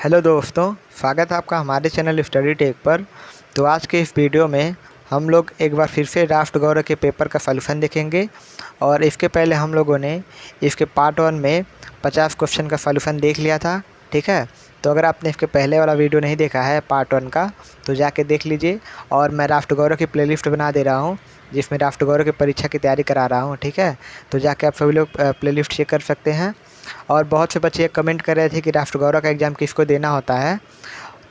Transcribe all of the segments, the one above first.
Hello दोस्तों, स्वागत है आपका हमारे चैनल स्टडी टेक पर। तो आज के इस वीडियो में हम लोग एक बार फिर से राष्ट्र गौरव के पेपर का सॉल्यूशन देखेंगे। और इसके पहले हम लोगों ने इसके पार्ट 1 में 50 क्वेश्चन का सॉल्यूशन देख लिया था। ठीक है, तो अगर आपने इसके पहले वाला वीडियो नहीं देखा है पार्ट 1 का, तो जाके देख लीजिए। और मैं राष्ट्र गौरव की प्लेलिस्ट बना दे रहा हूँ जिसमें राष्ट्र गौरव की परीक्षा की तैयारी करा रहा हूँ। ठीक है, तो जाके आप सभी लोग प्लेलिस्ट चेक कर सकते हैं। और बहुत से बच्चे कमेंट कर रहे थे कि राष्ट्र गौरव का एग्ज़ाम किसको देना होता है।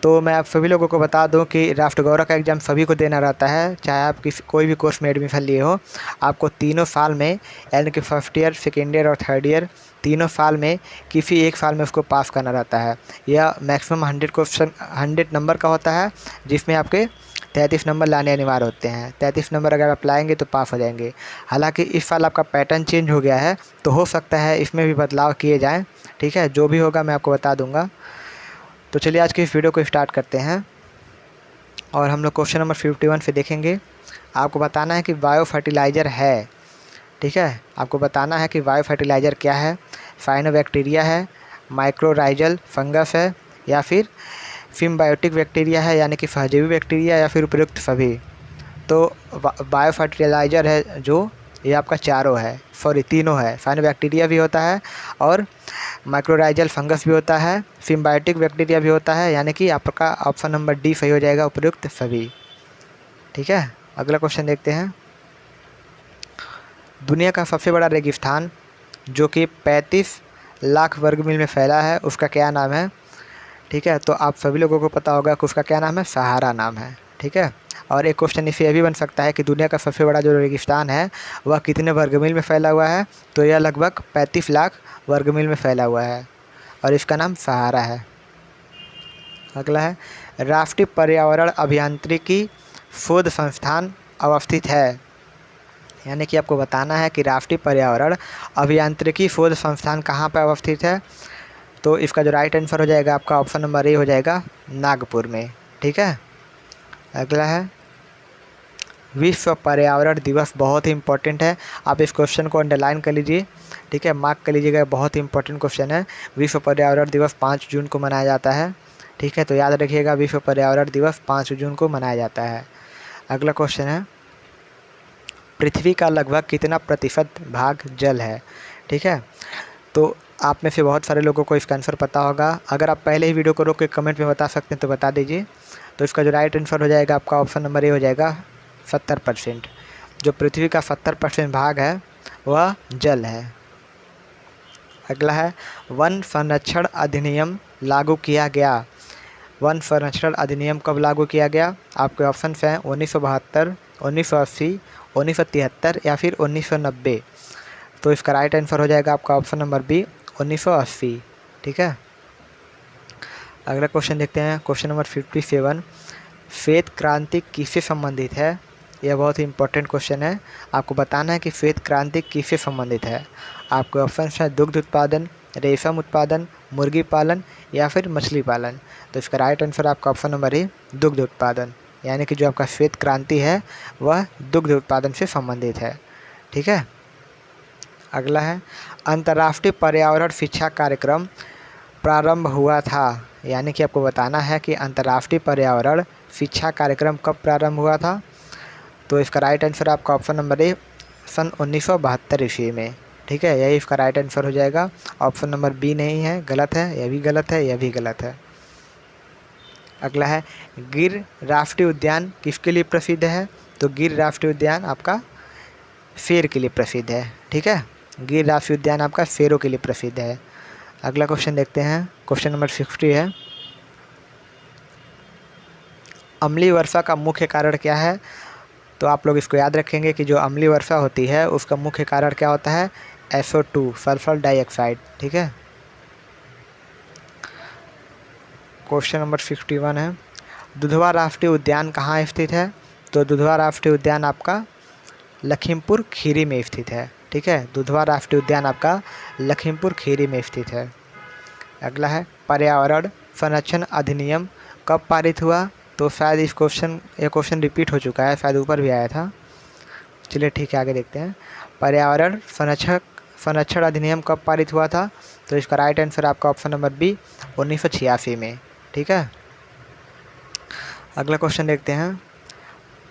तो मैं आप सभी लोगों को बता दूं कि राष्ट्र गौरव का एग्ज़ाम सभी को देना रहता है, चाहे आप कोई भी कोर्स में एडमिशन लिए हो। आपको तीनों साल में, यानी कि फर्स्ट ईयर, सेकेंड ईयर और थर्ड ईयर, तीनों साल में किसी एक साल में उसको पास करना रहता है। यह मैक्सिमम 100 क्वेश्चन 100 नंबर का होता है, जिसमें आपके 33 नंबर लाने अनिवार्य होते हैं। 33 नंबर अगर आप लाएंगे तो पास हो जाएंगे। हालांकि इस साल आपका पैटर्न चेंज हो गया है, तो हो सकता है इसमें भी बदलाव किए जाएँ। ठीक है, जो भी होगा मैं आपको बता दूंगा। तो चलिए आज की इस वीडियो को स्टार्ट करते हैं। और हम लोग क्वेश्चन नंबर 51 से देखेंगे। आपको बताना है कि बायो फर्टिलाइज़र है। ठीक है, आपको बताना है कि बायो फर्टिलाइज़र क्या है। साइनोबैक्टीरिया है, माइक्रोराइजल फंगस है, या फिर सिम्बायोटिक बैक्टीरिया है, यानी कि सहजीवी बैक्टीरिया, या फिर उपयुक्त सभी। तो बायो फर्टिलाइज़र है जो, ये आपका चारों है, सॉरी तीनों है। साइनोबैक्टीरिया भी होता है और माइक्रोराइजल फंगस भी होता है, सिम्बायोटिक बैक्टीरिया भी होता है, यानी कि आपका ऑप्शन नंबर डी सही हो जाएगा, उपयुक्त सभी। ठीक है, अगला क्वेश्चन देखते हैं। दुनिया का सबसे बड़ा रेगिस्तान जो कि 35 लाख वर्ग मील में फैला है, उसका क्या नाम है। ठीक है, तो आप सभी लोगों को पता होगा कि उसका क्या नाम है, सहारा नाम है। ठीक है, और एक क्वेश्चन इससे यह भी बन सकता है कि दुनिया का सबसे बड़ा जो रेगिस्तान है वह कितने वर्ग मील में फैला हुआ है। तो यह लगभग 35 लाख वर्ग मील में फैला हुआ है और इसका नाम सहारा है। अगला है, राष्ट्रीय पर्यावरण अभियांत्रिकी शोध संस्थान अवस्थित है। यानी कि आपको बताना है कि राष्ट्रीय पर्यावरण अभियांत्रिकी शोध संस्थान कहाँ पर अवस्थित है। तो इसका जो राइट आंसर हो जाएगा आपका ऑप्शन नंबर ए हो जाएगा, नागपुर में। ठीक है, अगला है, विश्व पर्यावरण दिवस बहुत ही इंपॉर्टेंट है। आप इस क्वेश्चन को अंडरलाइन कर लीजिए। ठीक है, मार्क कर लीजिएगा, बहुत ही इंपॉर्टेंट क्वेश्चन है। विश्व पर्यावरण दिवस 5 जून को मनाया जाता है। ठीक है, तो याद रखिएगा, विश्व पर्यावरण दिवस 5 जून को मनाया जाता है। अगला क्वेश्चन है, पृथ्वी का लगभग कितना प्रतिशत भाग जल है। ठीक है, तो आप में से बहुत सारे लोगों को इसका आंसर पता होगा। अगर आप पहले ही वीडियो को रोक के कमेंट में बता सकते हैं तो बता दीजिए। तो इसका जो राइट आंसर हो जाएगा आपका ऑप्शन नंबर ए हो जाएगा, 70%। जो पृथ्वी का 70% भाग है वह जल है। अगला है, वन संरक्षण अधिनियम लागू किया गया। वन संरक्षण अधिनियम कब लागू किया गया। आपके ऑप्शन हैं 1972, 1980, 1973 या फिर 1990। तो इसका राइट आंसर हो जाएगा आपका ऑप्शन नंबर बी, 1980। ठीक है, अगला क्वेश्चन देखते हैं। क्वेश्चन नंबर 57, श्वेत क्रांति किससे संबंधित है। यह बहुत ही इंपॉर्टेंट क्वेश्चन है। आपको बताना है कि श्वेत क्रांति किससे संबंधित है। आपके ऑप्शन है दुग्ध उत्पादन, रेशम उत्पादन, मुर्गी पालन या फिर मछली पालन। तो इसका राइट आंसर आपका ऑप्शन नंबर ए, दुग्ध उत्पादन। यानी कि जो आपका श्वेत क्रांति है वह दुग्ध उत्पादन से संबंधित है। ठीक है, अगला है, अंतर्राष्ट्रीय पर्यावरण शिक्षा कार्यक्रम प्रारंभ हुआ था। यानी कि आपको बताना है कि अंतर्राष्ट्रीय पर्यावरण शिक्षा कार्यक्रम कब प्रारंभ हुआ था। तो इसका राइट आंसर आपका ऑप्शन नंबर ए, सन 1972 ईस्वी में। ठीक है, यही इसका राइट आंसर हो जाएगा। ऑप्शन नंबर बी नहीं है, गलत है, यह भी गलत है, यह भी गलत है। अगला है, गिर राष्ट्रीय उद्यान किसके लिए प्रसिद्ध है। तो गिर राष्ट्रीय उद्यान आपका शेर के लिए प्रसिद्ध है। ठीक है, गिर राष्ट्रीय उद्यान आपका शेरों के लिए प्रसिद्ध है। अगला क्वेश्चन देखते हैं। क्वेश्चन नंबर 60 है, अम्लीय वर्षा का मुख्य कारण क्या है। तो आप लोग इसको याद रखेंगे कि जो अम्लीय वर्षा होती है उसका मुख्य कारण क्या होता है, SO2, सल्फर डाइऑक्साइड। ठीक है, क्वेश्चन नंबर 61 है, दुधवा राष्ट्रीय उद्यान कहाँ स्थित है। तो दुधवा राष्ट्रीय उद्यान आपका लखीमपुर खीरी में स्थित है। ठीक है, दुधवा राष्ट्रीय उद्यान आपका लखीमपुर खीरी में स्थित है। अगला है, पर्यावरण संरक्षण अधिनियम कब पारित हुआ। तो शायद ये क्वेश्चन रिपीट हो चुका है, शायद ऊपर भी आया था। चलिए ठीक है, आगे देखते हैं। पर्यावरण संरक्षण अधिनियम कब पारित हुआ था? तो इसका राइट आंसर आपका ऑप्शन नंबर बी 1986 में। ठीक है, अगला क्वेश्चन देखते हैं।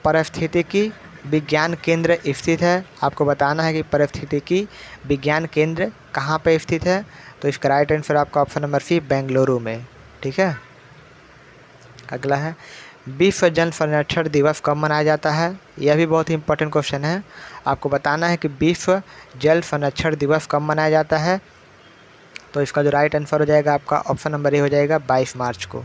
पारिस्थितिकी विज्ञान केंद्र स्थित है। आपको बताना है कि पारिस्थितिकी विज्ञान केंद्र कहाँ पे स्थित है। तो इसका राइट आंसर आपका ऑप्शन नंबर सी बेंगलुरु में। ठीक है, अगला है विश्व जल संरक्षण दिवस कब मनाया जाता है? यह भी बहुत ही इंपॉर्टेंट क्वेश्चन है। आपको बताना है कि विश्व जल संरक्षण दिवस कब मनाया जाता है। तो इसका जो राइट आंसर हो जाएगा आपका ऑप्शन नंबर ए हो जाएगा 22 मार्च को।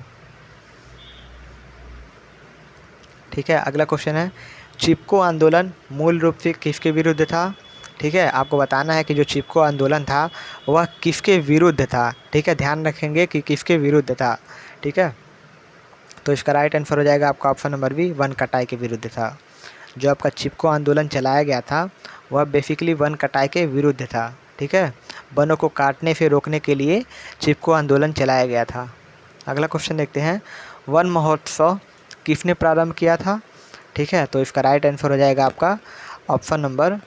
ठीक है, अगला क्वेश्चन है चिपको आंदोलन मूल रूप से किसके विरुद्ध था? ठीक है, आपको बताना है कि जो चिपको आंदोलन था वह किसके विरुद्ध था। ठीक है, ध्यान रखेंगे कि किसके विरुद्ध था। ठीक है, तो इसका राइट आंसर हो जाएगा आपका ऑप्शन नंबर बी वन कटाई के विरुद्ध था। जो आपका चिपको आंदोलन चलाया गया था वह बेसिकली वन कटाई के विरुद्ध था। ठीक है, वनों को काटने से रोकने के लिए चिपको आंदोलन चलाया गया था। अगला क्वेश्चन देखते हैं वन महोत्सव किसने प्रारंभ किया था? ठीक है, तो इसका राइट आंसर हो जाएगा आपका option number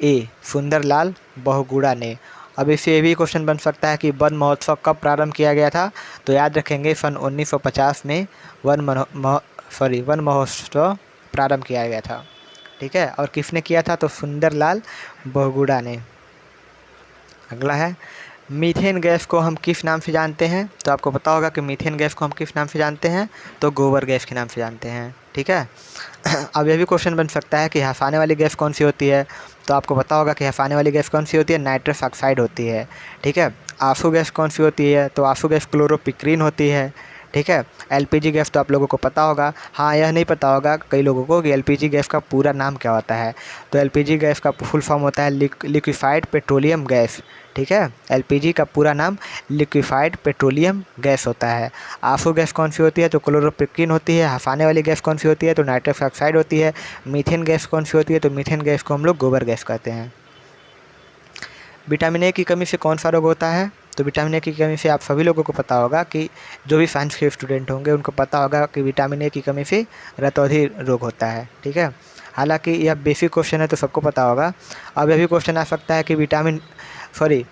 A Sunderlal Bahuguna ने। अब इससे ये भी क्वेश्चन बन सकता है कि वन महोत्सव कब प्रारंभ किया गया था। तो याद रखेंगे सन 1950 में वन महोत्सव प्रारंभ किया गया था। ठीक है, और किसने किया था? तो सुंदरलाल बहुगुणा ने। अगला है मीथेन गैस को हम किस नाम से जानते हैं? तो आपको पता होगा कि मीथेन गैस को हम किस नाम से जानते हैं। तो गोबर गैस के नाम से जानते हैं। ठीक है, अब यह भी क्वेश्चन बन सकता है कि हंसाने वाली गैस कौन सी होती है। तो आपको पता होगा कि हंसाने वाली गैस कौन सी होती है? नाइट्रस ऑक्साइड होती है। ठीक है, आंसू गैस कौन सी होती है? तो आंसू गैस क्लोरोपिक्रीन होती है। ठीक है, एलपीजी गैस तो आप लोगों को पता होगा। हाँ, यह नहीं पता होगा कई लोगों को कि एलपीजी गैस का पूरा नाम क्या होता है। तो एलपीजी गैस का फुल फॉर्म होता है लिक्विफाइड पेट्रोलियम गैस। ठीक है, एलपीजी का पूरा नाम लिक्विफाइड पेट्रोलियम गैस होता है। आंसू गैस कौन सी होती है? तो क्लोरोपिक्रीन होती है। हंसाने वाली गैस कौन सी होती है? तो नाइट्रस ऑक्साइड होती है। मीथेन गैस कौन सी होती है? तो मीथेन गैस को हम लोग गोबर गैस कहते हैं। विटामिन ए की कमी से कौन सा रोग होता है? तो विटामिन ए की कमी से आप सभी लोगों को पता होगा कि जो भी साइंस के स्टूडेंट होंगे उनको पता होगा कि विटामिन ए की कमी से रतौंधी रोग होता है। ठीक है, हालांकि यह बेसिक क्वेश्चन है तो सबको पता होगा। अब यह भी क्वेश्चन आ सकता है कि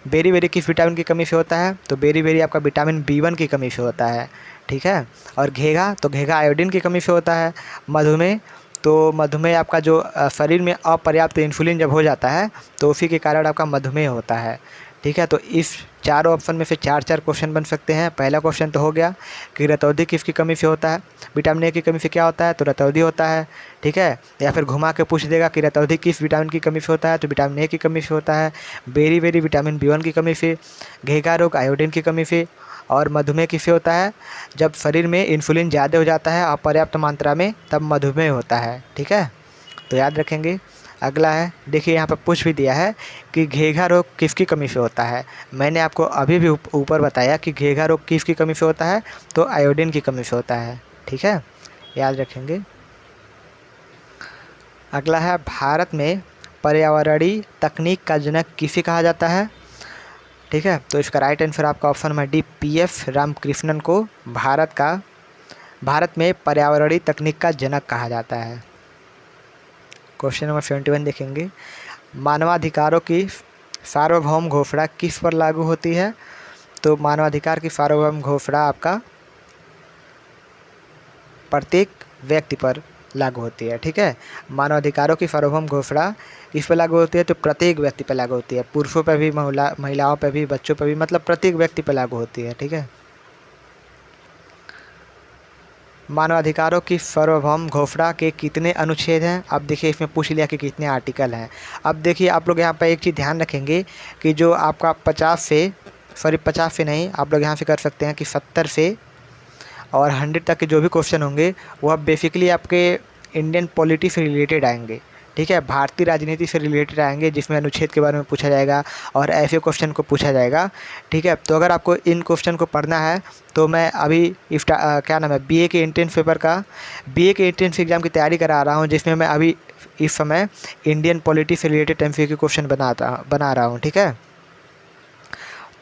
बेरी बेरी किस विटामिन की कमी से होता है? तो बेरी बेरी आपका विटामिन B1 की कमी से होता है। ठीक है, और घेघा तो घेघा आयोडीन की कमी से होता है। मधुमेह तो मधुमेह आपका जो शरीर में अपर्याप्त इंसुलिन जब हो जाता है तो उसी के कारण आपका मधुमेह होता है। ठीक है, तो इस चारों ऑप्शन में से चार क्वेश्चन बन सकते हैं। पहला क्वेश्चन तो हो गया कि रतौंधी किसकी कमी से होता है? विटामिन ए की कमी से क्या होता है? तो रतौंधी होता है। ठीक है, या फिर घुमा के पूछ देगा कि रतौंधी किस विटामिन की कमी से होता है? तो विटामिन ए की कमी से होता है। बेरी बेरी विटामिन B1 की कमी से। घेघा रोग आयोडीन की कमी से। और मधुमेह किससे होता है? जब शरीर में इंसुलिन ज़्यादा हो जाता है अपर्याप्त मात्रा में तब मधुमेह होता है। ठीक है, तो याद रखेंगे। अगला है, देखिए यहाँ पर पूछ भी दिया है कि घेघा रोग किसकी कमी से होता है। मैंने आपको अभी भी ऊपर बताया कि घेघा रोग किसकी कमी से होता है? तो आयोडीन की कमी से होता है। ठीक है, याद रखेंगे। अगला है भारत में पर्यावरणीय तकनीक का जनक किसे कहा जाता है? ठीक है, तो इसका राइट आंसर आपका option number D PF Ramakrishnan को भारत में पर्यावरणीय तकनीक का जनक कहा जाता है। क्वेश्चन नंबर 71 देखेंगे मानवाधिकारों की सार्वभौम घोषणा किस पर लागू होती है? तो मानवाधिकार की सार्वभौम घोषणा आपका प्रत्येक व्यक्ति पर लागू होती है। ठीक है, मानवाधिकारों की सार्वभौम घोषणा किस पर लागू होती है? तो प्रत्येक व्यक्ति पर लागू होती है। पुरुषों पर भी, महिलाओं पर भी, बच्चों पर भी, मतलब प्रत्येक व्यक्ति पर लागू होती है। ठीक है, मानवाधिकारों की सार्वभौम घोषणा के कितने अनुच्छेद हैं? अब देखिए इसमें पूछ लिया कि कितने आर्टिकल हैं। अब देखिए आप लोग यहाँ पर एक चीज़ ध्यान रखेंगे कि जो आपका 50 से नहीं, आप लोग यहाँ से कर सकते हैं कि 70 से और 100 तक के जो भी क्वेश्चन होंगे वह बेसिकली आपके इंडियन पॉलिटी से रिलेटेड आएंगे। ठीक है, भारतीय राजनीति से रिलेटेड आएंगे जिसमें अनुच्छेद के बारे में पूछा जाएगा और ऐसे क्वेश्चन को पूछा जाएगा। ठीक है, तो अगर आपको इन क्वेश्चन को पढ़ना है तो मैं अभी BA के एंट्रेंस एग्ज़ाम की तैयारी करा रहा हूँ जिसमें मैं अभी इस समय इंडियन पॉलिटी से रिलेटेड MCQ क्वेश्चन बना रहा हूँ। ठीक है,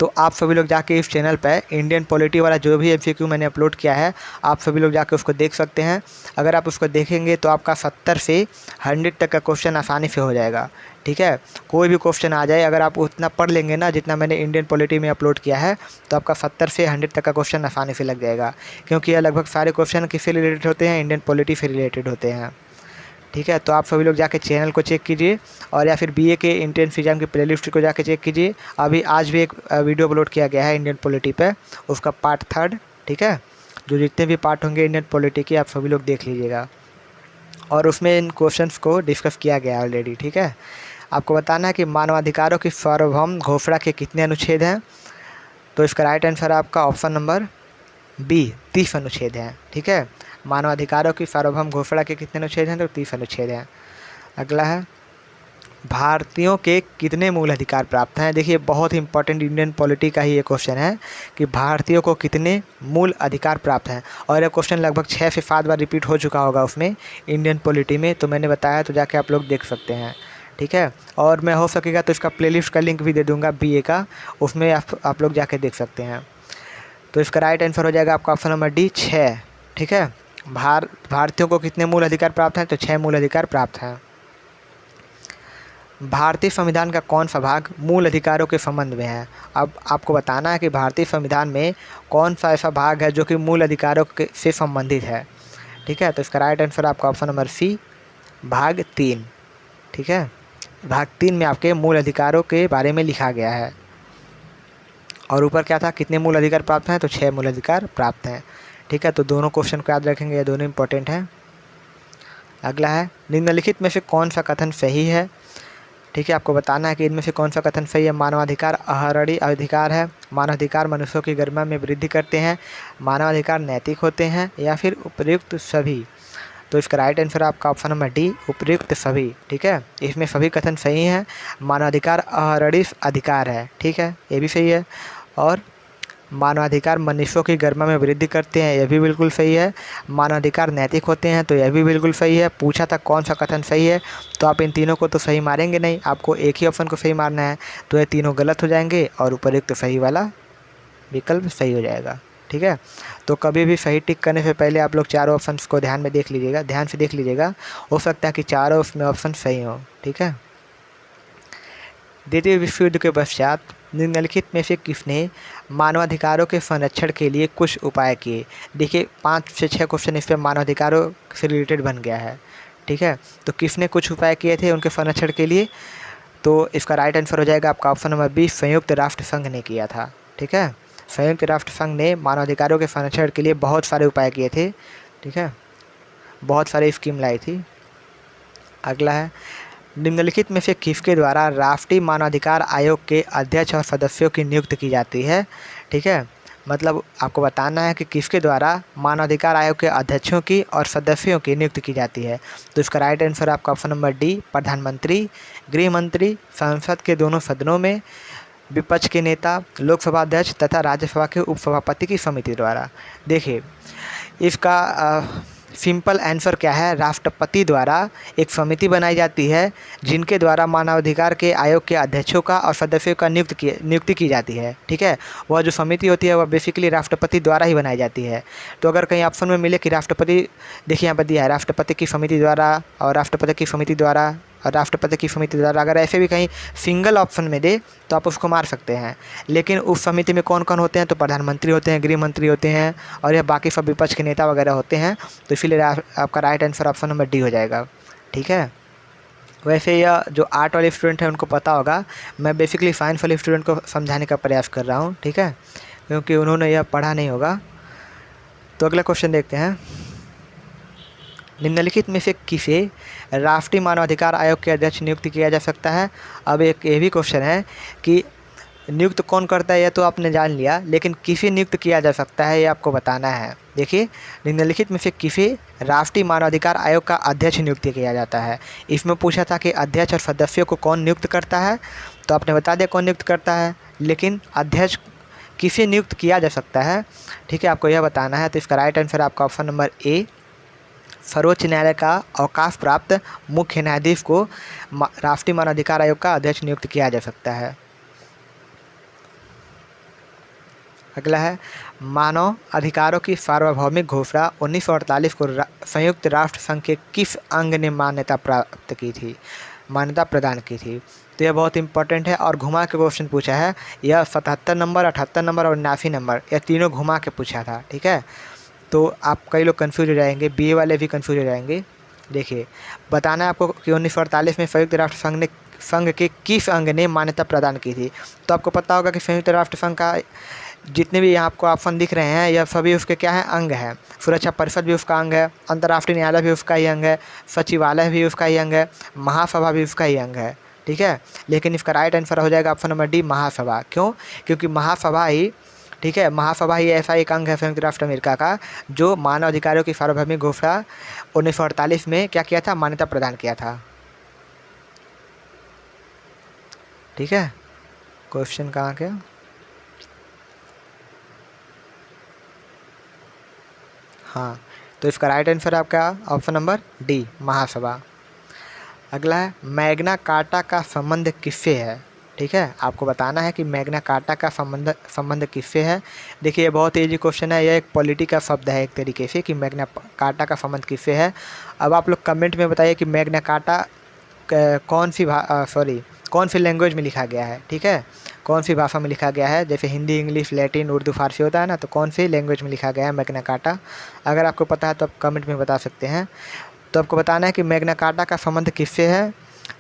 तो आप सभी लोग जाके इस चैनल पे इंडियन पॉलिटी वाला जो भी MCQ मैंने अपलोड किया है, आप सभी लोग जाके उसको देख सकते हैं। अगर आप उसको देखेंगे तो आपका 70 से 100 तक का क्वेश्चन आसानी से हो जाएगा, ठीक है। कोई भी क्वेश्चन आ जाए, अगर आप उतना पढ़ लेंगे ना जितना मैंने इंडियन पॉलिटी में अपलोड किया है, तो आपका 70 से 100 तक का क्वेश्चन आसानी से लग जाएगा, क्योंकि यह लगभग सारे क्वेश्चन किससे रिलेटेड होते हैं, इंडियन पॉलिटी से रिलेटेड होते हैं, ठीक है। तो आप सभी लोग जाके चैनल को चेक कीजिए, और या फिर BA के इंट्रेंस एग्जाम की प्लेलिस्ट को जाके चेक कीजिए। अभी आज भी एक वीडियो अपलोड किया गया है इंडियन पॉलिटी पे, उसका पार्ट 3, ठीक है। जो जितने भी पार्ट होंगे इंडियन पॉलिटी के, आप सभी लोग देख लीजिएगा, और उसमें इन क्वेश्चंस को डिस्कस किया गया है ऑलरेडी, ठीक है। आपको बताना है कि मानवाधिकारों की सार्वभौम घोषणा के कितने अनुच्छेद हैं, तो इसका राइट आंसर आपका ऑप्शन नंबर बी 30 अनुच्छेद हैं, ठीक है। मानवाधिकारों की सार्वभौम घोषणा के कितने अनुच्छेद हैं, तो 30 अनुच्छेद हैं। अगला है, भारतीयों के कितने मूल अधिकार प्राप्त हैं। देखिए बहुत ही इंपॉर्टेंट इंडियन पॉलिटी का ही ये क्वेश्चन है कि भारतीयों को कितने मूल अधिकार प्राप्त हैं, और ये क्वेश्चन लगभग 6 से 7 बार रिपीट हो चुका होगा उसमें इंडियन पॉलिटी में, तो मैंने बताया, तो जाके आप लोग देख सकते हैं, ठीक है। और मैं हो सकेगा तो इसका प्लेलिस्ट का लिंक भी दे दूँगा BA का, उसमें आप लोग जाके देख सकते हैं। तो इसका राइट आंसर हो जाएगा आपका ऑप्शन नंबर डी 6, ठीक है। भारतीयों को कितने मूल अधिकार प्राप्त हैं, तो 6 मूल अधिकार प्राप्त हैं। भारतीय संविधान का कौन सा भाग मूल अधिकारों के संबंध में है। अब आपको बताना है कि भारतीय संविधान में कौन सा ऐसा भाग है जो कि मूल अधिकारों से संबंधित है, ठीक है। तो इसका राइट आंसर आपका ऑप्शन नंबर सी भाग 3, ठीक है। भाग 3 में आपके मूल अधिकारों के बारे में लिखा गया है, और ऊपर क्या था, कितने मूल अधिकार प्राप्त हैं, तो 6 मूल अधिकार प्राप्त हैं, ठीक है। तो दोनों क्वेश्चन को याद रखेंगे, ये दोनों इंपॉर्टेंट हैं। अगला है, निम्नलिखित में से कौन सा कथन सही है, ठीक है। आपको बताना है कि इनमें से कौन सा कथन सही है। मानवाधिकार अहरणी अधिकार है, मानवाधिकार मनुष्यों की गरिमा में वृद्धि करते हैं, मानवाधिकार नैतिक होते हैं, या फिर उपयुक्त सभी। तो इसका राइट आंसर आपका ऑप्शन नंबर डी उपयुक्त सभी, ठीक है। इसमें सभी कथन सही हैं। मानवाधिकार अहरणी अधिकार है, ठीक है, ये भी सही है। और मानवाधिकार मनुष्यों की गरिमा में वृद्धि करते हैं, यह भी बिल्कुल सही है। मानवाधिकार नैतिक होते हैं, तो यह भी बिल्कुल सही है। पूछा था कौन सा कथन सही है, तो आप इन तीनों को तो सही मारेंगे नहीं, आपको एक ही ऑप्शन को सही मारना है, तो ये तीनों गलत हो जाएंगे और उपयुक्त सही वाला विकल्प सही हो जाएगा, ठीक है। तो कभी भी सही टिक करने से पहले आप लोग चारों ऑप्शंस को ध्यान से देख लीजिएगा, हो सकता है कि चारों उसमें ऑप्शन सही हो, ठीक है। द्वितीय विश्व युद्ध के पश्चात निम्नलिखित में से किसने मानवाधिकारों के संरक्षण के लिए कुछ उपाय किए। देखिए 5 से 6 क्वेश्चन इस पर मानवाधिकारों से रिलेटेड बन गया है, ठीक है। तो किसने कुछ उपाय किए थे उनके संरक्षण के लिए, तो इसका राइट आंसर हो जाएगा आपका ऑप्शन नंबर बी संयुक्त राष्ट्र संघ ने किया था, ठीक है। संयुक्त राष्ट्र संघ ने मानवाधिकारों के संरक्षण के लिए बहुत सारे उपाय किए थे, ठीक है, बहुत सारी स्कीम लाई थी। अगला है, निम्नलिखित में से किसके द्वारा राष्ट्रीय मानवाधिकार आयोग के अध्यक्ष और सदस्यों की नियुक्ति की जाती है, ठीक है। मतलब आपको बताना है कि किसके द्वारा मानवाधिकार आयोग के अध्यक्षों की और सदस्यों की नियुक्ति की जाती है। तो इसका राइट आंसर आपका ऑप्शन नंबर डी प्रधानमंत्री, गृह मंत्री, संसद के दोनों सदनों में, विपक्ष के नेता, लोकसभा अध्यक्ष तथा राज्यसभा के उपसभापति की समिति द्वारा। देखिए इसका सिंपल आंसर क्या है, राष्ट्रपति द्वारा एक समिति बनाई जाती है जिनके द्वारा मानवाधिकार के आयोग के अध्यक्षों का और सदस्यों का नियुक्ति की जाती है, ठीक है। वह जो समिति होती है वह बेसिकली राष्ट्रपति द्वारा ही बनाई जाती है। तो अगर कहीं ऑप्शन में मिले कि राष्ट्रपति, देखिए यहाँ पर दिया है राष्ट्रपति की समिति द्वारा और राष्ट्रपति की समिति द्वारा और राष्ट्रपति की समिति द्वारा, अगर ऐसे भी कहीं सिंगल ऑप्शन में दे तो आप उसको मार सकते हैं। लेकिन उस समिति में कौन कौन होते हैं, तो प्रधानमंत्री होते हैं, गृह मंत्री होते हैं, और यह बाकी सब विपक्ष के नेता वगैरह होते हैं। तो इसीलिए आपका right answer option number D हो जाएगा, ठीक है। वैसे यह जो आर्ट वाले स्टूडेंट हैं उनको पता होगा, मैं बेसिकली साइंस वाले स्टूडेंट को समझाने का प्रयास कर रहा हूँ, ठीक है, क्योंकि उन्होंने यह पढ़ा नहीं होगा। तो अगला क्वेश्चन देखते हैं, निम्नलिखित में से किसे राष्ट्रीय मानवाधिकार आयोग के अध्यक्ष नियुक्त किया जा सकता है। अब एक ये भी क्वेश्चन है कि नियुक्त कौन करता है, यह तो आपने जान लिया, लेकिन किसे नियुक्त किया जा सकता है ये आपको बताना है। देखिए निम्नलिखित में से किसे राष्ट्रीय मानवाधिकार आयोग का अध्यक्ष नियुक्त किया जाता है। इसमें पूछा था कि अध्यक्ष और सदस्यों को कौन नियुक्त करता है, तो आपने बता दिया कौन नियुक्त करता है, लेकिन अध्यक्ष किसे नियुक्त किया जा सकता है, ठीक है, आपको यह बताना है। तो इसका राइट आंसर आपका ऑप्शन नंबर ए सर्वोच्च न्यायालय का अवकाश प्राप्त मुख्य न्यायाधीश को राष्ट्रीय मानवाधिकार आयोग का अध्यक्ष नियुक्त किया जा सकता है। अगला है मानव अधिकारों की सार्वभौमिक घोषणा 1948 को संयुक्त राष्ट्र संघ के किस अंग ने मान्यता प्रदान की थी। तो यह बहुत इंपॉर्टेंट है और घुमा के क्वेश्चन पूछा है। यह 77 नंबर, 78 नंबर और 79 नंबर, यह तीनों घुमा के पूछा था। ठीक है, तो आप कई लोग कंफ्यूज हो जाएंगे, बी ए वाले भी कंफ्यूज हो जाएंगे। देखिए, बताना है आपको कि 1948 में संयुक्त राष्ट्र संघ के किस अंग ने मान्यता प्रदान की थी। तो आपको पता होगा कि संयुक्त राष्ट्र संघ का जितने भी यहाँ आपको ऑप्शन दिख रहे हैं, यह सभी उसके क्या है, अंग है। सुरक्षा परिषद भी उसका अंग है, अंतर्राष्ट्रीय न्यायालय भी उसका ही अंग है, सचिवालय भी उसका ही अंग है, महासभा भी उसका ही अंग है। ठीक है, लेकिन इसका राइट आंसर हो जाएगा ऑप्शन नंबर डी, महासभा। क्यों? क्योंकि महासभा ही, ठीक है, महासभा ही ऐसा एक अंग है संयुक्त राष्ट्र अमेरिका का जो मानव अधिकारों की सार्वभौमिक घोषणा 1948 में क्या किया था, मान्यता प्रदान किया था। ठीक है, क्वेश्चन कहाँ गया? हाँ, तो इसका राइट आंसर आपका ऑप्शन नंबर डी, महासभा। अगला है मैग्ना कार्टा का संबंध किससे है। ठीक है, आपको बताना है कि मैग्ना कार्टा का संबंध किससे है। देखिए, ये बहुत ईजी क्वेश्चन है, यह एक पॉलिटी का शब्द है एक तरीके से, कि मैग्ना कार्टा का संबंध किससे है। अब आप लोग कमेंट में बताइए कि मैग्ना कार्टा कौन सी लैंग्वेज में लिखा गया है। ठीक है, कौन सी भाषा में लिखा गया है, जैसे हिंदी, इंग्लिश, लैटिन, उर्दू, फारसी होता है ना, तो कौन सी लैंग्वेज में लिखा गया है मैग्ना कार्टा। अगर आपको पता है तो आप कमेंट में बता सकते हैं। तो आपको बताना है कि मैग्ना कार्टा का संबंध किससे है।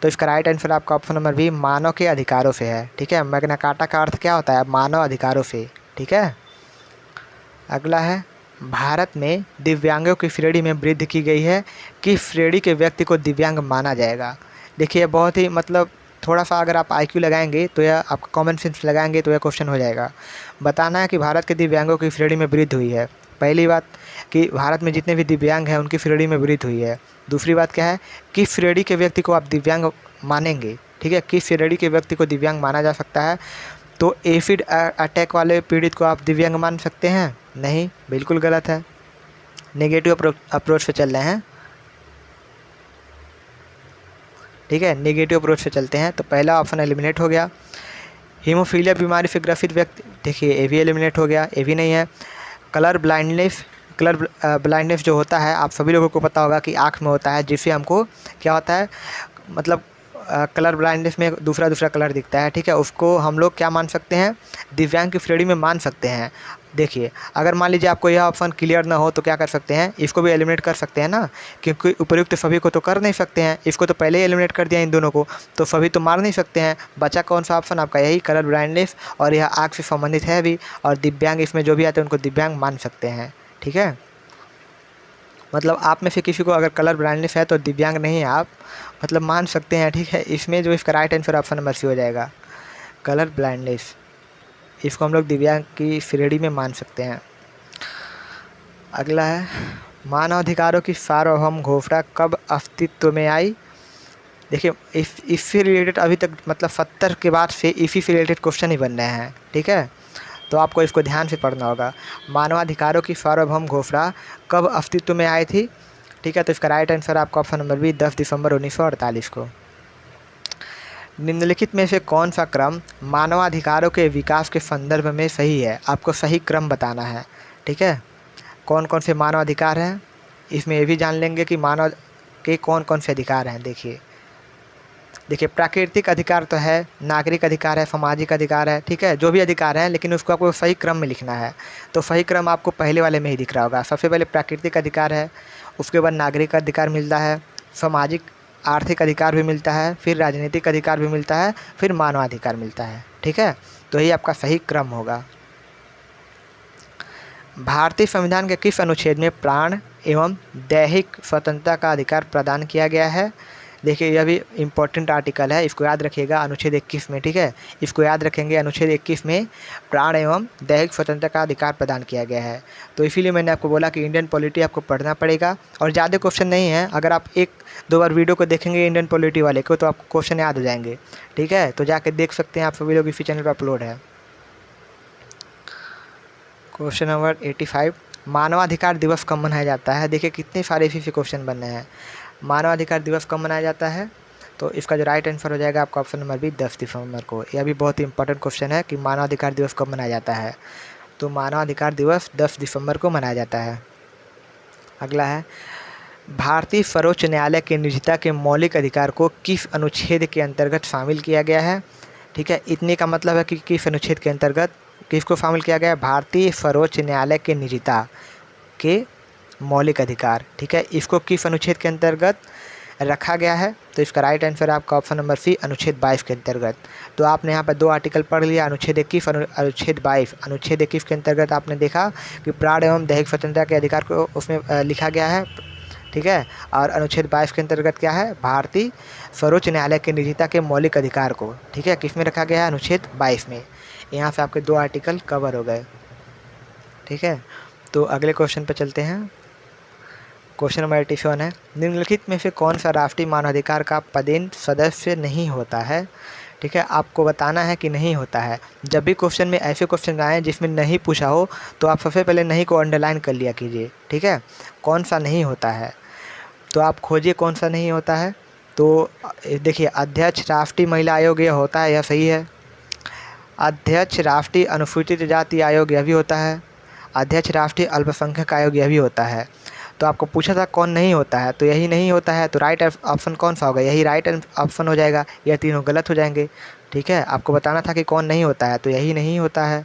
तो इसका राइट आंसर आपका ऑप्शन नंबर बी, मानव के अधिकारों से है। ठीक है, मैग्ना कार्टा का अर्थ क्या होता है, मानव अधिकारों से। ठीक है, अगला है भारत में दिव्यांगों की श्रेणी में वृद्धि की गई है, किस श्रेणी के व्यक्ति को दिव्यांग माना जाएगा। देखिए, बहुत ही मतलब थोड़ा सा अगर आप IQ लगाएंगे तो यह आपका कॉमन सेंस लगाएंगे तो यह क्वेश्चन हो जाएगा। बताना है कि भारत के दिव्यांगों की श्रेणी में वृद्धि हुई है। पहली बात कि भारत में जितने भी दिव्यांग हैं उनकी श्रेणी में वृद्धि हुई है। दूसरी बात क्या है, किस श्रेणी के व्यक्ति को आप दिव्यांग मानेंगे। ठीक है, किस श्रेणी के व्यक्ति को दिव्यांग माना जा सकता है। तो एसिड अटैक वाले पीड़ित को आप दिव्यांग मान सकते हैं? नहीं, बिल्कुल गलत है। नेगेटिव अप्रोच पे चल रहे हैं। ठीक है, नेगेटिव अप्रोच से चलते हैं। तो पहला ऑप्शन एलिमिनेट हो गया। हीमोफीलिया बीमारी से ग्रसित व्यक्ति, देखिए ये भी एलिमिनेट हो गया, ये भी नहीं है। कलर ब्लाइंडनेस जो होता है, आप सभी लोगों को पता होगा कि आँख में होता है, जिससे हमको क्या होता है, मतलब कलर ब्लाइंडनेस में दूसरा कलर दिखता है। ठीक है, उसको हम लोग क्या मान सकते हैं, दिव्यांग की श्रेणी में मान सकते हैं। देखिए, अगर मान लीजिए आपको यह ऑप्शन क्लियर ना हो तो क्या कर सकते हैं, इसको भी एलिमिनेट कर सकते हैं ना, क्योंकि उपयुक्त सभी को तो कर नहीं सकते हैं। इसको तो पहले ही एलिमिनेट कर दिया इन दोनों को, तो सभी तो मार नहीं सकते हैं। बचा कौन सा ऑप्शन आपका, यही कलर ब्लाइंडनेस, और यह आँख से संबंधित है भी, और दिव्यांग इसमें जो भी आते हैं उनको दिव्यांग मान सकते हैं। ठीक है, मतलब आप में से किसी को अगर कलर ब्लाइंडनेस है तो दिव्यांग नहीं है, आप मतलब मान सकते हैं। ठीक है, इसमें जो इसका right answer option number C हो जाएगा, कलर ब्लाइंडनेस। इसको हम लोग दिव्यांग की श्रेणी में मान सकते हैं। अगला है मानव अधिकारों की सार्वभौम घोषणा कब अस्तित्व में आई। देखिए, इससे रिलेटेड अभी तक मतलब 70 के बाद से इसी से रिलेटेड क्वेश्चन ही बन रहे हैं। ठीक है, तो आपको इसको ध्यान से पढ़ना होगा। मानवाधिकारों की सार्वभौम घोषणा कब अस्तित्व में आई थी। ठीक है, तो इसका राइट आंसर आपका ऑप्शन नंबर बी, 10 दिसंबर 1948 को। निम्नलिखित में से कौन सा क्रम मानवाधिकारों के विकास के संदर्भ में सही है। आपको सही क्रम बताना है। ठीक है, कौन कौन से मानवाधिकार हैं, इसमें ये भी जान लेंगे कि मानव के कौन कौन से अधिकार हैं। देखिए, प्राकृतिक अधिकार तो है, नागरिक अधिकार है, सामाजिक अधिकार है। ठीक है, जो भी अधिकार हैं, लेकिन उसको आपको सही क्रम में लिखना है। तो सही क्रम आपको पहले वाले में ही दिख रहा होगा। सबसे पहले प्राकृतिक अधिकार है, उसके बाद नागरिक अधिकार मिलता है, सामाजिक आर्थिक अधिकार भी मिलता है, फिर राजनीतिक अधिकार भी मिलता है, फिर मानवाधिकार मिलता है। ठीक है, तो यही आपका सही क्रम होगा। भारतीय संविधान के किस अनुच्छेद में प्राण एवं दैहिक स्वतंत्रता का अधिकार प्रदान किया गया है। देखिए, यह भी इम्पोर्टेंट आर्टिकल है, इसको याद रखिएगा, अनुच्छेद 21 में। ठीक है, इसको याद रखेंगे, अनुच्छेद 21 में प्राण एवं दैहिक स्वतंत्रता का अधिकार प्रदान किया गया है। तो इसीलिए मैंने आपको बोला कि इंडियन पॉलिटी आपको पढ़ना पड़ेगा, और ज़्यादा क्वेश्चन नहीं है। अगर आप 1-2 बार वीडियो को देखेंगे इंडियन पॉलिटी वाले को, तो आपको क्वेश्चन याद हो जाएंगे। ठीक है, तो जाके देख सकते हैं, आप सभी लोग इसी चैनल पर अपलोड है। क्वेश्चन नंबर 85, मानवाधिकार दिवस कब मनाया जाता है। देखिए, कितने सारे इसी से क्वेश्चन बन रहे हैं। मानवाधिकार दिवस कब मनाया जाता है, तो इसका जो राइट आंसर हो जाएगा आपका ऑप्शन नंबर बी, 10 दिसंबर को। यह भी बहुत ही इंपॉर्टेंट क्वेश्चन है कि मानवाधिकार दिवस कब मनाया जाता है। तो मानवाधिकार दिवस 10 दिसंबर को मनाया जाता है। अगला है, भारतीय सर्वोच्च न्यायालय के निजता के मौलिक अधिकार को किस अनुच्छेद के अंतर्गत शामिल किया गया है? ठीक है, इतने का मतलब है कि किस अनुच्छेद के अंतर्गत किसको शामिल किया गया है? भारतीय सर्वोच्च न्यायालय के निजता के मौलिक अधिकार। ठीक है, इसको किस अनुच्छेद के अंतर्गत रखा गया है? तो इसका राइट आंसर है आपका ऑप्शन नंबर सी, अनुच्छेद 22 के अंतर्गत। तो आपने यहाँ पर 2 आर्टिकल पढ़ लिया, अनुच्छेद 21 और अनुच्छेद 22। अनुच्छेद 21 के अंतर्गत आपने देखा कि प्राण एवं दैहिक स्वतंत्रता के अधिकार को उसमें लिखा गया है। ठीक है, और अनुच्छेद 22 के अंतर्गत क्या है? भारतीय सर्वोच्च न्यायालय के निजता के मौलिक अधिकार को, ठीक है, किस में रखा गया है? अनुच्छेद 22 में। यहाँ से आपके 2 आर्टिकल कवर हो गए। ठीक है, तो अगले क्वेश्चन पर चलते हैं। क्वेश्चन नंबर 87 है, निम्नलिखित में से कौन सा राष्ट्रीय मानवाधिकार का पदेन सदस्य नहीं होता है? ठीक है, आपको बताना है कि नहीं होता है। जब भी क्वेश्चन में ऐसे क्वेश्चन आए जिसमें नहीं पूछा हो तो आप सबसे पहले नहीं को अंडरलाइन कर लिया कीजिए। ठीक है, कौन सा नहीं होता है तो आप खोजिए कौन सा नहीं होता है। तो देखिए, अध्यक्ष राष्ट्रीय महिला आयोग यह होता है, यह सही है। अध्यक्ष राष्ट्रीय अनुसूचित जाति आयोग यह भी होता है। अध्यक्ष राष्ट्रीय अल्पसंख्यक आयोग यह भी होता है। तो आपको पूछा था कौन नहीं होता है, तो यही नहीं होता है। तो राइट ऑप्शन कौन सा होगा? यही राइट ऑप्शन हो जाएगा, यह तीनों गलत हो जाएंगे। ठीक है, आपको बताना था कि कौन नहीं होता है, तो यही नहीं होता है।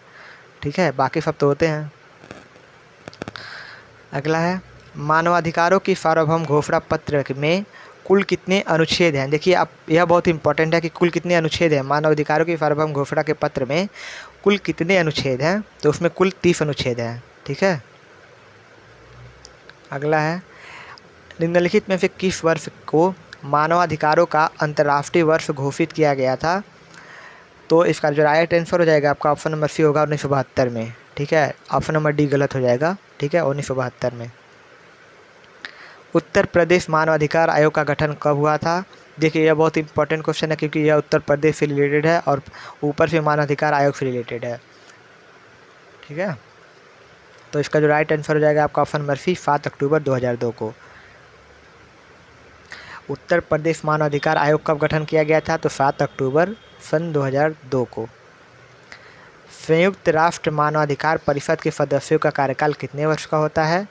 ठीक है, बाकी सब तो होते हैं। अगला है, मानवाधिकारों की सार्वभौम घोषणा पत्र में कुल कितने अनुच्छेद हैं? देखिए, आप यह बहुत इंपॉर्टेंट है कि कुल कितने अनुच्छेद हैं। मानवाधिकारों की सार्वभौम घोषणा के पत्र में कुल कितने अनुच्छेद हैं? तो उसमें कुल 30 अनुच्छेद हैं। ठीक है, अगला है, निम्नलिखित में से किस वर्ष को मानवाधिकारों का अंतर्राष्ट्रीय वर्ष घोषित किया गया था? तो इसका जो राइट आंसर हो जाएगा आपका ऑप्शन नंबर सी होगा, 1972 में। ठीक है, ऑप्शन नंबर डी गलत हो जाएगा। ठीक है, 1972 में। उत्तर प्रदेश मानवाधिकार आयोग का गठन कब हुआ था? देखिए, यह बहुत इंपॉर्टेंट क्वेश्चन है क्योंकि यह उत्तर प्रदेश से रिलेटेड है और ऊपर से मानवाधिकार आयोग से रिलेटेड है। ठीक है, तो इसका जो राइट आंसर हो जाएगा आपका ऑप्शन नंबर सी, 7 अक्टूबर 2002 को। उत्तर प्रदेश मानवाधिकार आयोग कब गठन किया गया था? तो 7 अक्टूबर सन 2002 को। संयुक्त राष्ट्र मानवाधिकार परिषद के सदस्यों का कार्यकाल कितने वर्ष का होता है?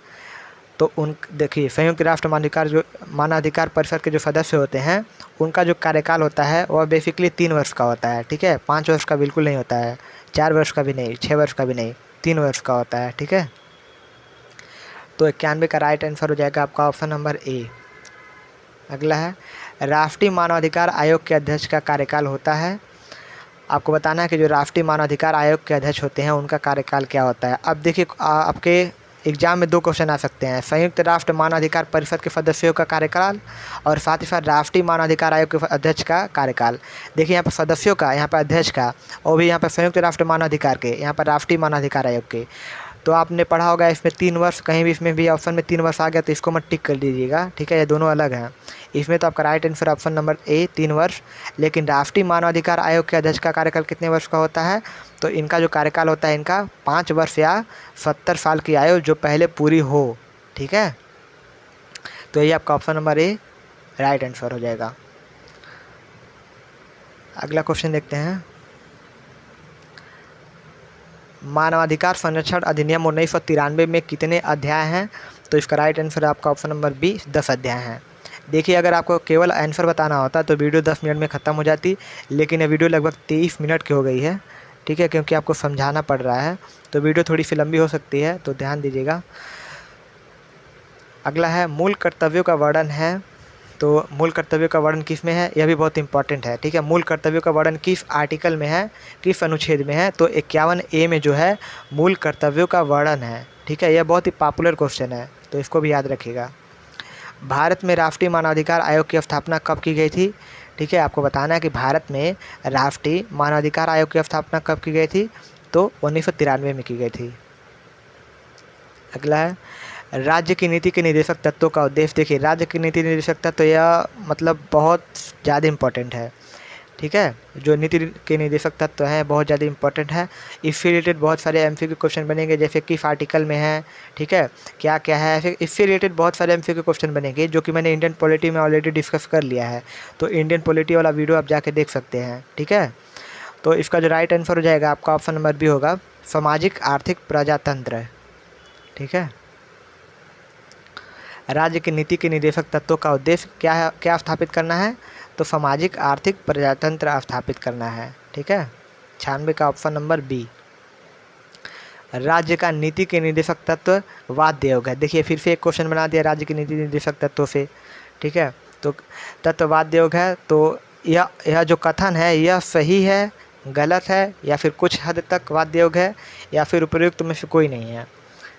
तो देखिए, संयुक्त राष्ट्र मानवाधिकार परिषद के जो सदस्य होते हैं उनका जो कार्यकाल होता है वह बेसिकली 3 वर्ष का होता है। ठीक है, 5 वर्ष का बिल्कुल नहीं होता है, 4 वर्ष का भी नहीं, 6 वर्ष का भी नहीं, 3 वर्ष का होता है। ठीक है, तो 91 का राइट आंसर हो जाएगा आपका ऑप्शन नंबर ए। अगला है, राष्ट्रीय मानवाधिकार आयोग के अध्यक्ष का कार्यकाल होता है। आपको बताना है कि जो राष्ट्रीय मानवाधिकार आयोग के अध्यक्ष होते हैं उनका कार्यकाल क्या होता है। अब देखिए, आपके एग्जाम में 2 क्वेश्चन आ सकते हैं, संयुक्त राष्ट्र मानवाधिकार परिषद के सदस्यों का कार्यकाल और साथ ही साथ राष्ट्रीय मानवाधिकार आयोग के अध्यक्ष का कार्यकाल। देखिए, यहाँ पर सदस्यों का, यहाँ पर अध्यक्ष का, और भी यहाँ पर संयुक्त राष्ट्र मानवाधिकार के, यहाँ पर राष्ट्रीय मानवाधिकार आयोग के। तो आपने पढ़ा होगा इसमें 3 वर्ष, कहीं भी इसमें भी ऑप्शन में 3 वर्ष आ गया तो इसको मत टिक कर दीजिएगा। ठीक है, ये दोनों अलग हैं। इसमें तो आपका राइट आंसर ऑप्शन नंबर ए, 3 वर्ष। लेकिन राष्ट्रीय मानवाधिकार आयोग के अध्यक्ष का कार्यकाल कितने वर्ष का होता है? तो इनका जो कार्यकाल होता है इनका 5 वर्ष या 70 साल की आयु जो पहले पूरी हो। ठीक है, तो ये आपका ऑप्शन नंबर ए राइट आंसर हो जाएगा। अगला क्वेश्चन देखते हैं, मानवाधिकार संरक्षण अधिनियम 1993 में कितने अध्याय हैं? तो इसका राइट आंसर आपका ऑप्शन नंबर बी, 10 अध्याय हैं। देखिए, अगर आपको केवल आंसर बताना होता तो वीडियो 10 मिनट में ख़त्म हो जाती, लेकिन ये वीडियो लगभग 23 मिनट की हो गई है। ठीक है, क्योंकि आपको समझाना पड़ रहा है तो वीडियो थोड़ी सी लंबी हो सकती है, तो ध्यान दीजिएगा। अगला है, मूल कर्तव्यों का वर्णन है। तो मूल कर्तव्यों का वर्णन किस में है? यह भी बहुत इंपॉर्टेंट है। ठीक है, मूल कर्तव्यों का वर्णन किस आर्टिकल में है, किस अनुच्छेद में है? तो 51A में जो है मूल कर्तव्यों का वर्णन है। ठीक है, यह बहुत ही पॉपुलर क्वेश्चन है, तो इसको भी याद रखिएगा। भारत में राष्ट्रीय मानवाधिकार आयोग की स्थापना कब की गई थी? ठीक है, आपको बताना है कि भारत में राष्ट्रीय मानवाधिकार आयोग की स्थापना कब की गई थी? तो 1993 में की गई थी। अगला है, राज्य की नीति के निर्देशक तत्वों का उद्देश्य। देखिए, राज्य की नीति निर्देशक तत्व यह मतलब बहुत ज़्यादा इम्पोर्टेंट है। ठीक है, जो नीति के निर्देशक तत्व हैं बहुत ज़्यादा इंपॉर्टेंट है। इससे रिलेटेड बहुत सारे एमसीक्यू क्वेश्चन बनेंगे, जैसे किस आर्टिकल में है। ठीक है, क्या क्या है, ऐसे इससे रिलेटेड बहुत सारे एमसीक्यू क्वेश्चन बनेंगे जो कि मैंने इंडियन पॉलिटी में ऑलरेडी डिस्कस कर लिया है। तो इंडियन पॉलिटी वाला वीडियो आप जाके देख सकते हैं। ठीक है, तो इसका जो राइट आंसर हो जाएगा आपका ऑप्शन नंबर बी होगा, सामाजिक आर्थिक प्रजातंत्र। ठीक है। राज्य की नीति के निदेशक तत्वों का उद्देश्य क्या स्थापित करना है? तो सामाजिक आर्थिक प्रजातंत्र स्थापित करना है। ठीक है। 96 का ऑप्शन नंबर बी। राज्य का नीति के निदेशक तत्व वाद्य योग है। देखिए फिर से एक क्वेश्चन बना दिया राज्य की नीति निदेशक तत्वों से। ठीक है। तो तत्व वाद्य योग है, तो यह जो कथन है यह सही है, गलत है, या फिर कुछ हद तक वाद्य योग है, या फिर उपयुक्त में से कोई नहीं है।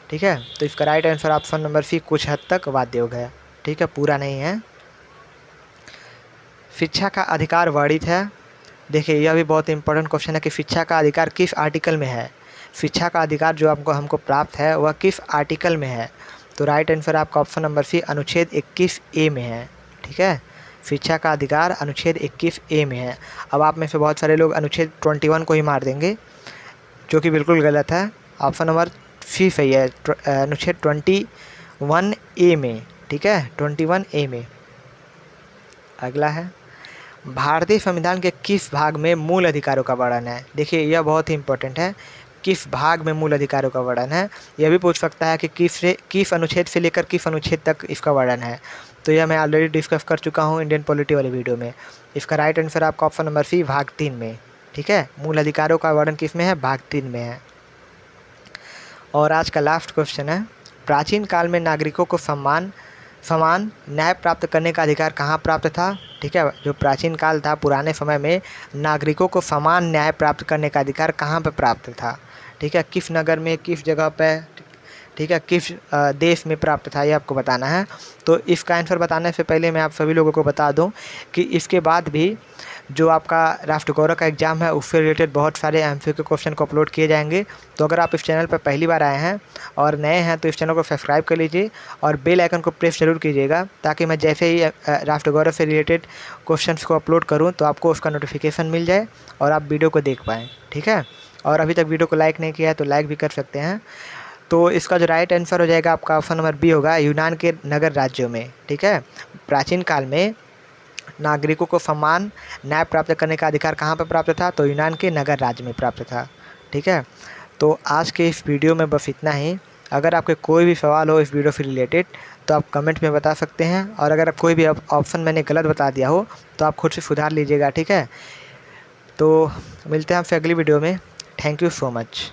ठीक है। तो इसका right answer option number C, कुछ हद तक वाद्य योग है। ठीक है, पूरा नहीं है। शिक्षा का अधिकार वर्णित है। देखिए यह भी बहुत इंपॉर्टेंट क्वेश्चन है कि शिक्षा का अधिकार किस आर्टिकल में है। शिक्षा का अधिकार जो हमको प्राप्त है वह किस आर्टिकल में है? तो राइट आंसर आपका ऑप्शन नंबर सी, अनुच्छेद 21A में है। ठीक है। शिक्षा का अधिकार अनुच्छेद 21A में है। अब आप में से बहुत सारे लोग अनुच्छेद 21 को ही मार देंगे, जो कि बिल्कुल गलत है। ऑप्शन नंबर सी सही है, अनुच्छेद 21A में। ठीक है, 21A में। अगला है, भारतीय संविधान के किस भाग में मूल अधिकारों का वर्णन है? देखिए यह बहुत ही इंपॉर्टेंट है, किस भाग में मूल अधिकारों का वर्णन है। यह भी पूछ सकता है कि किस अनुच्छेद से लेकर किस अनुच्छेद तक इसका वर्णन है। तो यह मैं ऑलरेडी डिस्कस कर चुका हूँ इंडियन पॉलिटी वाले वीडियो में। इसका राइट आंसर आपका ऑप्शन नंबर सी, भाग 3 में। ठीक है, मूल अधिकारों का वर्णन किस में है? भाग 3 में है। और आज का लास्ट क्वेश्चन है, प्राचीन काल में नागरिकों को समान न्याय प्राप्त करने का अधिकार कहाँ प्राप्त था? ठीक है, जो प्राचीन काल था, पुराने समय में नागरिकों को समान न्याय प्राप्त करने का अधिकार कहाँ पर प्राप्त था? ठीक है, किस नगर में, किस जगह पे, ठीक है, किस देश में प्राप्त था, ये आपको बताना है। तो इसका आंसर बताने से पहले मैं आप सभी लोगों को बता दूं कि इसके बाद भी जो आपका राष्ट्र गौरव का एग्ज़ाम है उससे रिलेटेड बहुत सारे एमसीक्यू क्वेश्चन को अपलोड किए जाएंगे। तो अगर आप इस चैनल पर पहली बार आए हैं और नए हैं तो इस चैनल को सब्सक्राइब कर लीजिए और बेल आइकन को प्रेस जरूर कीजिएगा, ताकि मैं जैसे ही राष्ट्र गौरव से रिलेटेड क्वेश्चंस को अपलोड करूं तो आपको उसका नोटिफिकेशन मिल जाए और आप वीडियो को देख पाएँ। ठीक है, और अभी तक वीडियो को लाइक नहीं किया है तो लाइक भी कर सकते हैं। तो इसका जो राइट आंसर हो जाएगा आपका ऑप्शन नंबर बी होगा, यूनान के नगर राज्यों में। ठीक है, प्राचीन काल में नागरिकों को समान न्याय प्राप्त करने का अधिकार कहाँ पर प्राप्त था? तो यूनान के नगर राज्य में प्राप्त था। ठीक है, तो आज के इस वीडियो में बस इतना ही। अगर आपके कोई भी सवाल हो इस वीडियो से रिलेटेड तो आप कमेंट में बता सकते हैं, और अगर कोई भी ऑप्शन मैंने गलत बता दिया हो तो आप खुद से सुधार लीजिएगा। ठीक है, तो मिलते हैं आपसे अगली वीडियो में। Thank you so much.